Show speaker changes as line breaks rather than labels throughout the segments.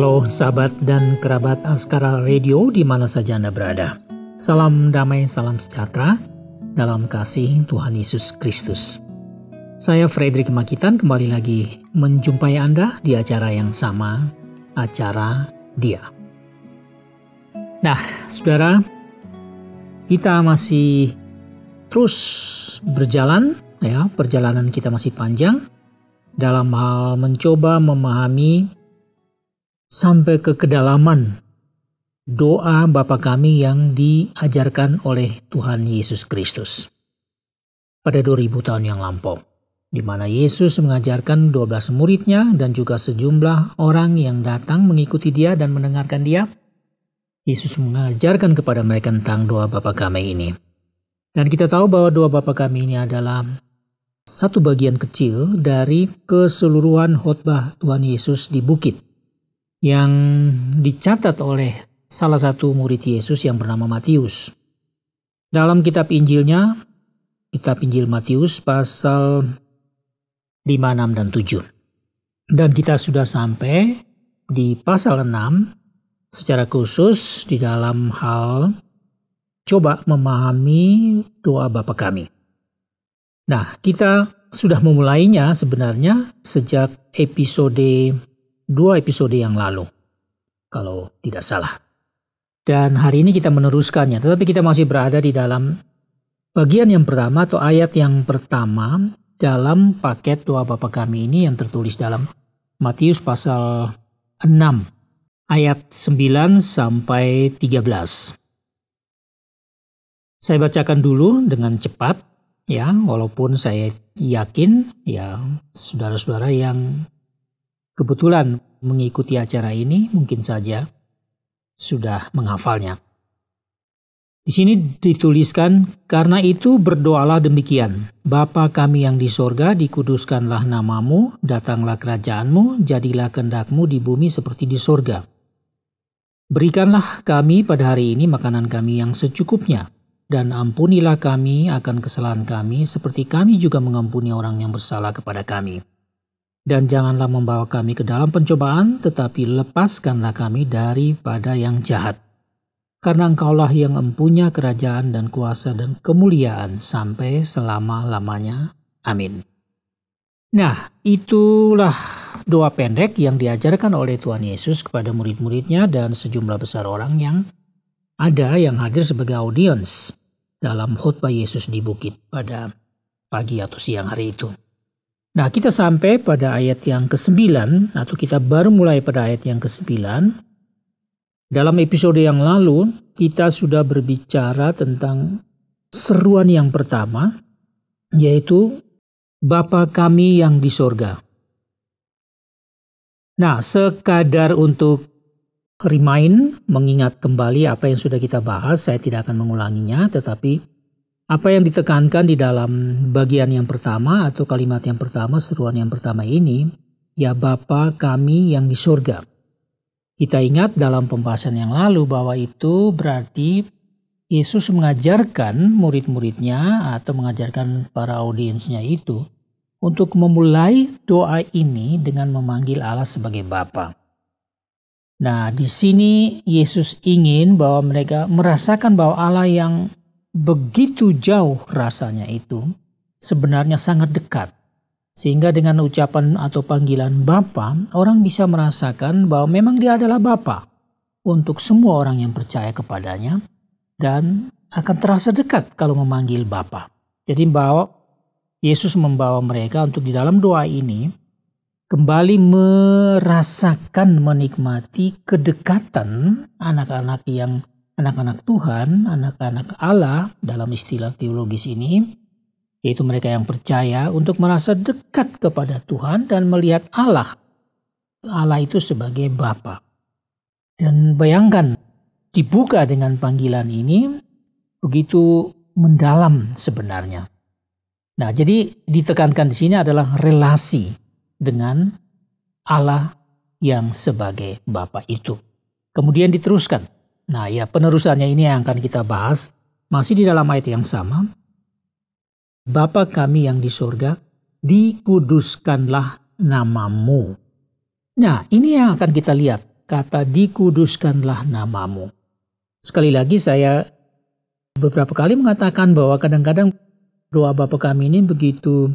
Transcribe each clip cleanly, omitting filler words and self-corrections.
Halo sahabat dan kerabat Askara Radio di mana saja Anda berada. Salam damai, salam sejahtera dalam kasih Tuhan Yesus Kristus. Saya Frederick Makitan kembali lagi menjumpai Anda di acara yang sama, acara Dia. Nah, saudara, kita masih terus berjalan, ya, perjalanan kita masih panjang dalam hal mencoba memahami sampai ke kedalaman doa Bapa kami yang diajarkan oleh Tuhan Yesus Kristus pada 2000 tahun yang lampau, di mana Yesus mengajarkan 12 muridnya dan juga sejumlah orang yang datang mengikuti dia dan mendengarkan dia. Yesus mengajarkan kepada mereka tentang doa Bapa kami ini. Dan kita tahu bahwa doa Bapa kami ini adalah satu bagian kecil dari keseluruhan khotbah Tuhan Yesus di bukit, yang dicatat oleh salah satu murid Yesus yang bernama Matius. Dalam kitab Injilnya, kitab Injil Matius pasal 5, 6, dan 7. Dan kita sudah sampai di pasal 6 secara khusus di dalam hal coba memahami doa Bapa kami. Nah, kita sudah memulainya sebenarnya sejak dua episode yang lalu, kalau tidak salah. Dan hari ini kita meneruskannya, tetapi kita masih berada di dalam bagian yang pertama atau ayat yang pertama dalam paket doa Bapa kami ini yang tertulis dalam Matius pasal 6 ayat 9 sampai 13. Saya bacakan dulu dengan cepat, ya, walaupun saya yakin ya saudara-saudara yang kebetulan mengikuti acara ini mungkin saja sudah menghafalnya. Di sini dituliskan, karena itu berdoalah demikian. Bapa kami yang di sorga, dikuduskanlah namamu, datanglah kerajaanmu, jadilah kehendakmu di bumi seperti di sorga. Berikanlah kami pada hari ini makanan kami yang secukupnya, dan ampunilah kami akan kesalahan kami seperti kami juga mengampuni orang yang bersalah kepada kami. Dan janganlah membawa kami ke dalam pencobaan, tetapi lepaskanlah kami daripada yang jahat. Karena Engkaulah yang empunya kerajaan dan kuasa dan kemuliaan sampai selama-lamanya. Amin. Nah, itulah doa pendek yang diajarkan oleh Tuhan Yesus kepada murid-muridnya dan sejumlah besar orang yang ada yang hadir sebagai audiens dalam khotbah Yesus di bukit pada pagi atau siang hari itu. Nah, kita sampai pada ayat yang ke-9, atau kita baru mulai pada ayat yang ke-9. Dalam episode yang lalu, kita sudah berbicara tentang seruan yang pertama, yaitu Bapa kami yang di sorga. Nah, sekadar untuk mengingat kembali apa yang sudah kita bahas, saya tidak akan mengulanginya, tetapi apa yang ditekankan di dalam bagian yang pertama atau kalimat yang pertama, seruan yang pertama ini, ya Bapa kami yang di surga. Kita ingat dalam pembahasan yang lalu bahwa itu berarti Yesus mengajarkan murid-muridnya atau mengajarkan para audiensnya itu untuk memulai doa ini dengan memanggil Allah sebagai Bapa. Nah, di sini Yesus ingin bahwa mereka merasakan bahwa Allah yang begitu jauh rasanya itu sebenarnya sangat dekat. Sehingga dengan ucapan atau panggilan Bapa, orang bisa merasakan bahwa memang dia adalah Bapa untuk semua orang yang percaya kepadanya dan akan terasa dekat kalau memanggil Bapa. Jadi bahwa Yesus membawa mereka untuk di dalam doa ini kembali merasakan, menikmati kedekatan anak-anak Tuhan, anak-anak Allah dalam istilah teologis ini, yaitu mereka yang percaya untuk merasa dekat kepada Tuhan dan melihat Allah itu sebagai Bapa. Dan bayangkan, dibuka dengan panggilan ini begitu mendalam sebenarnya. Nah, jadi ditekankan di sini adalah relasi dengan Allah yang sebagai Bapa itu. Kemudian diteruskan. Nah, ya, penerusannya ini yang akan kita bahas masih di dalam ayat yang sama. Bapa kami yang di sorga, dikuduskanlah namamu. Nah, ini yang akan kita lihat kata dikuduskanlah namamu. Sekali lagi saya beberapa kali mengatakan bahwa kadang-kadang doa Bapa Kami ini begitu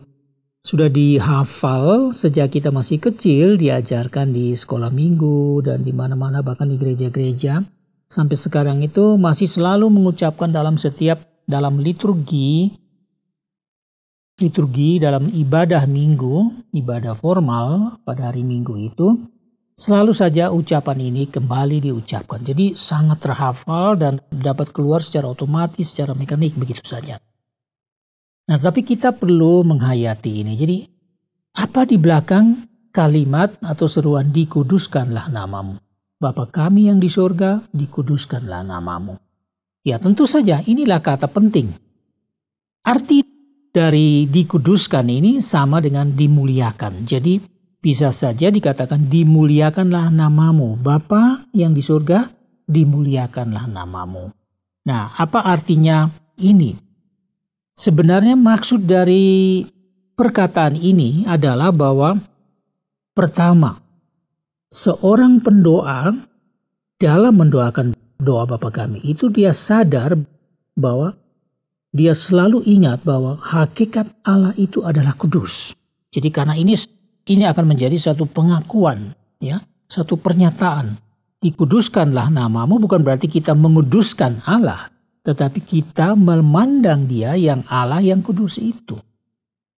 sudah dihafal sejak kita masih kecil, diajarkan di sekolah minggu dan di mana-mana, bahkan di gereja-gereja. Sampai sekarang itu masih selalu mengucapkan dalam liturgi dalam ibadah minggu, ibadah formal pada hari Minggu itu, selalu saja ucapan ini kembali diucapkan. Jadi sangat terhafal dan dapat keluar secara otomatis, secara mekanik begitu saja. Nah, tapi kita perlu menghayati ini. Jadi, apa di belakang kalimat atau seruan dikuduskanlah namamu? Bapa kami yang di surga, dikuduskanlah namamu. Ya, tentu saja inilah kata penting. Arti dari dikuduskan ini sama dengan dimuliakan. Jadi, bisa saja dikatakan dimuliakanlah namamu. Bapa yang di surga, dimuliakanlah namamu. Nah, apa artinya ini? Sebenarnya maksud dari perkataan ini adalah bahwa pertama, seorang pendoa dalam mendoakan doa Bapa Kami itu dia sadar bahwa dia selalu ingat bahwa hakikat Allah itu adalah kudus. Jadi karena ini akan menjadi satu pengakuan, ya, satu pernyataan. Dikuduskanlah namamu bukan berarti kita menguduskan Allah, tetapi kita memandang dia yang Allah yang kudus itu.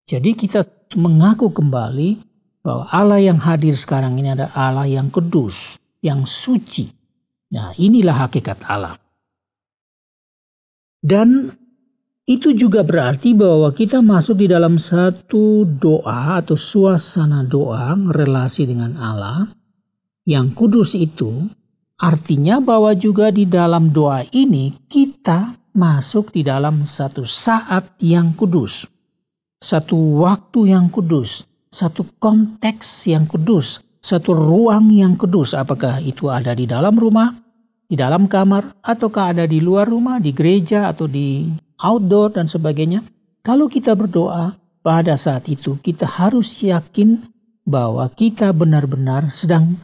Jadi kita mengaku kembali bahwa Allah yang hadir sekarang ini adalah Allah yang kudus, yang suci. Nah, inilah hakikat Allah. Dan itu juga berarti bahwa kita masuk di dalam satu doa atau suasana doa relasi dengan Allah yang kudus itu. Artinya bahwa juga di dalam doa ini kita masuk di dalam satu saat yang kudus. Satu waktu yang kudus. Satu konteks yang kudus. Satu ruang yang kudus. Apakah itu ada di dalam rumah, di dalam kamar, ataukah ada di luar rumah, di gereja atau di outdoor dan sebagainya. Kalau kita berdoa pada saat itu kita harus yakin bahwa kita benar-benar sedang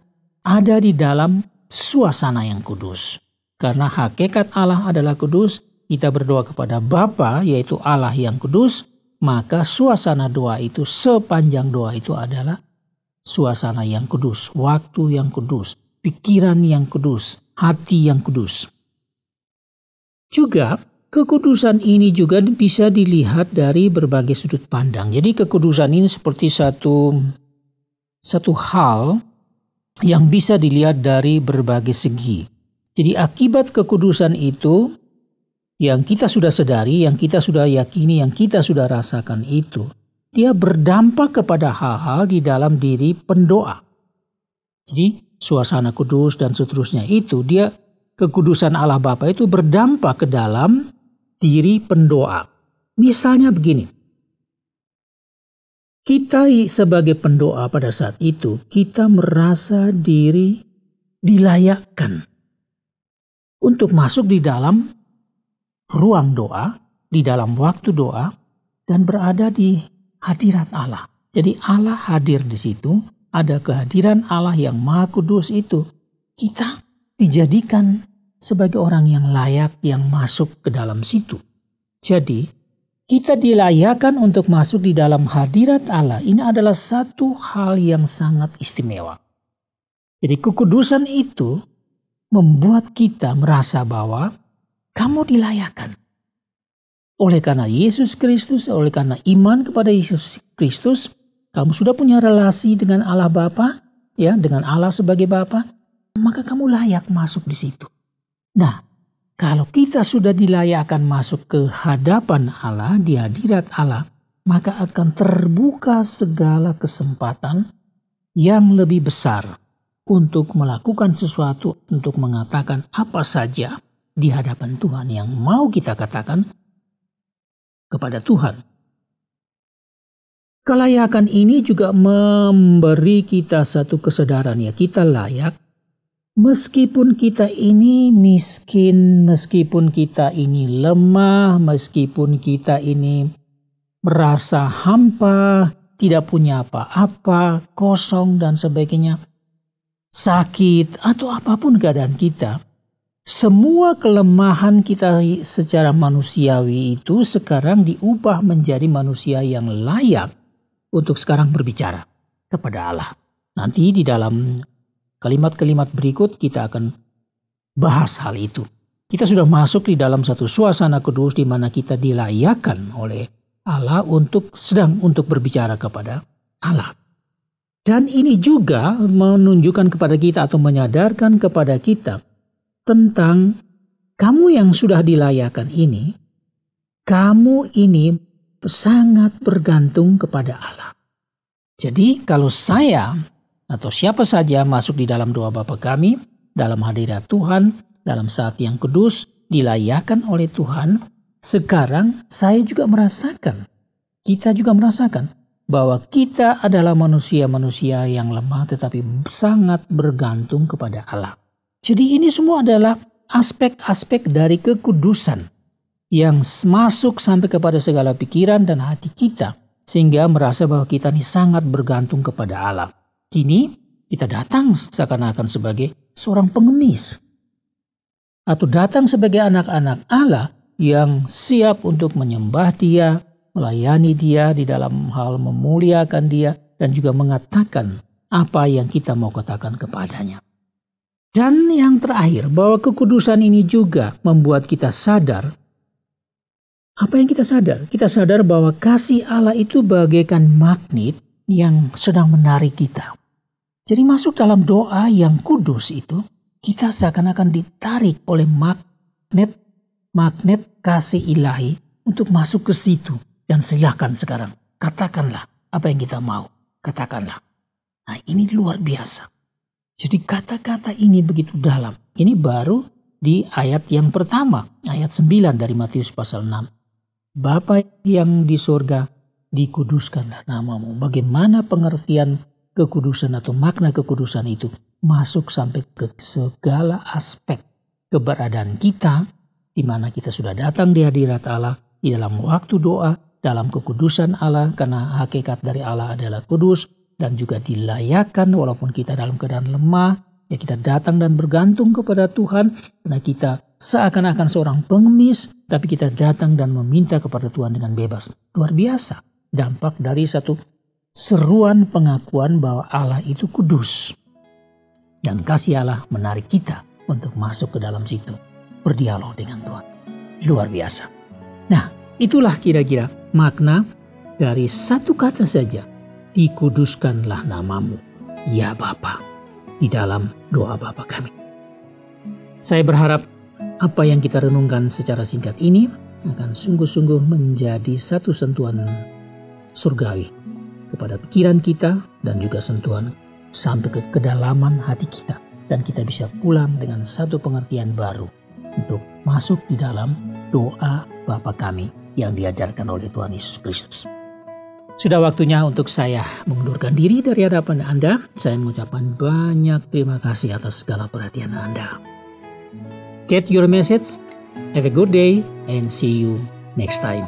ada di dalam suasana yang kudus. Karena hakikat Allah adalah kudus, kita berdoa kepada Bapa yaitu Allah yang kudus, maka suasana doa itu, sepanjang doa itu adalah suasana yang kudus, waktu yang kudus, pikiran yang kudus, hati yang kudus. Juga kekudusan ini juga bisa dilihat dari berbagai sudut pandang. Jadi kekudusan ini seperti satu hal yang bisa dilihat dari berbagai segi. Jadi akibat kekudusan itu yang kita sudah sadari, yang kita sudah yakini, yang kita sudah rasakan itu, dia berdampak kepada hal-hal di dalam diri pendoa. Jadi suasana kudus dan seterusnya itu, kekudusan Allah Bapa itu berdampak ke dalam diri pendoa. Misalnya begini. Kita sebagai pendoa pada saat itu, kita merasa diri dilayakkan untuk masuk di dalam ruang doa, di dalam waktu doa, dan berada di hadirat Allah. Jadi Allah hadir di situ, ada kehadiran Allah yang Maha Kudus itu. Kita dijadikan sebagai orang yang layak yang masuk ke dalam situ. Jadi, kita dilayakkan untuk masuk di dalam hadirat Allah. Ini adalah satu hal yang sangat istimewa. Jadi kekudusan itu membuat kita merasa bahwa kamu dilayakkan. Oleh karena Yesus Kristus, oleh karena iman kepada Yesus Kristus, kamu sudah punya relasi dengan Allah Bapa, ya, dengan Allah sebagai Bapa, maka kamu layak masuk di situ. Nah, kalau kita sudah dilayakkan masuk ke hadapan Allah, di hadirat Allah, maka akan terbuka segala kesempatan yang lebih besar untuk melakukan sesuatu, untuk mengatakan apa saja di hadapan Tuhan yang mau kita katakan kepada Tuhan. Kelayakan ini juga memberi kita satu kesadaran, ya, kita layak. Meskipun kita ini miskin, meskipun kita ini lemah, meskipun kita ini merasa hampa, tidak punya apa-apa, kosong dan sebagainya. sakit, atau apapun keadaan kita, semua kelemahan kita secara manusiawi itu sekarang diubah menjadi manusia yang layak untuk sekarang berbicara kepada Allah. Nanti di dalam kalimat-kalimat berikut kita akan bahas hal itu. Kita sudah masuk di dalam satu suasana kudus di mana kita dilayakkan oleh Allah sedang untuk berbicara kepada Allah. Dan ini juga menunjukkan kepada kita atau menyadarkan kepada kita tentang kamu yang sudah dilayakkan ini, kamu ini sangat bergantung kepada Allah. Jadi kalau saya atau siapa saja masuk di dalam doa Bapa kami, dalam hadirat Tuhan, dalam saat yang kudus, dilayakkan oleh Tuhan, sekarang saya juga merasakan, kita juga merasakan bahwa kita adalah manusia-manusia yang lemah tetapi sangat bergantung kepada Allah. Jadi ini semua adalah aspek-aspek dari kekudusan yang masuk sampai kepada segala pikiran dan hati kita sehingga merasa bahwa kita ini sangat bergantung kepada Allah. Kini kita datang seakan-akan sebagai seorang pengemis atau datang sebagai anak-anak Allah yang siap untuk menyembah Dia, melayani Dia di dalam hal memuliakan Dia, dan juga mengatakan apa yang kita mau katakan kepadanya. Dan yang terakhir, bahwa kekudusan ini juga membuat kita sadar. Apa yang kita sadar? Kita sadar bahwa kasih Allah itu bagaikan magnet yang sedang menarik kita. Jadi masuk dalam doa yang kudus itu, kita seakan-akan ditarik oleh magnet kasih ilahi untuk masuk ke situ. Dan silahkan sekarang, katakanlah apa yang kita mau, katakanlah. Nah ini luar biasa. Jadi kata-kata ini begitu dalam. Ini baru di ayat yang pertama, ayat 9 dari Matius pasal 6. Bapa yang di surga, dikuduskanlah namamu. Bagaimana pengertian kekudusan atau makna kekudusan itu masuk sampai ke segala aspek keberadaan kita, di mana kita sudah datang di hadirat Allah, di dalam waktu doa, dalam kekudusan Allah, karena hakikat dari Allah adalah kudus, dan juga dilayakkan walaupun kita dalam keadaan lemah, ya kita datang dan bergantung kepada Tuhan, karena kita seakan-akan seorang pengemis, tapi kita datang dan meminta kepada Tuhan dengan bebas. Luar biasa, dampak dari satu seruan pengakuan bahwa Allah itu kudus. Dan kasih Allah menarik kita untuk masuk ke dalam situ, berdialog dengan Tuhan. Luar biasa. Nah, itulah kira-kira makna dari satu kata saja, dikuduskanlah namamu, ya Bapa, di dalam doa Bapa kami. Saya berharap apa yang kita renungkan secara singkat ini akan sungguh-sungguh menjadi satu sentuhan surgawi kepada pikiran kita dan juga sentuhan sampai ke kedalaman hati kita. Dan kita bisa pulang dengan satu pengertian baru untuk masuk di dalam doa Bapa kami yang diajarkan oleh Tuhan Yesus Kristus. Sudah waktunya untuk saya mengundurkan diri dari hadapan Anda. Saya mengucapkan banyak terima kasih atas segala perhatian Anda. Get your message. Have a good day and see you next time.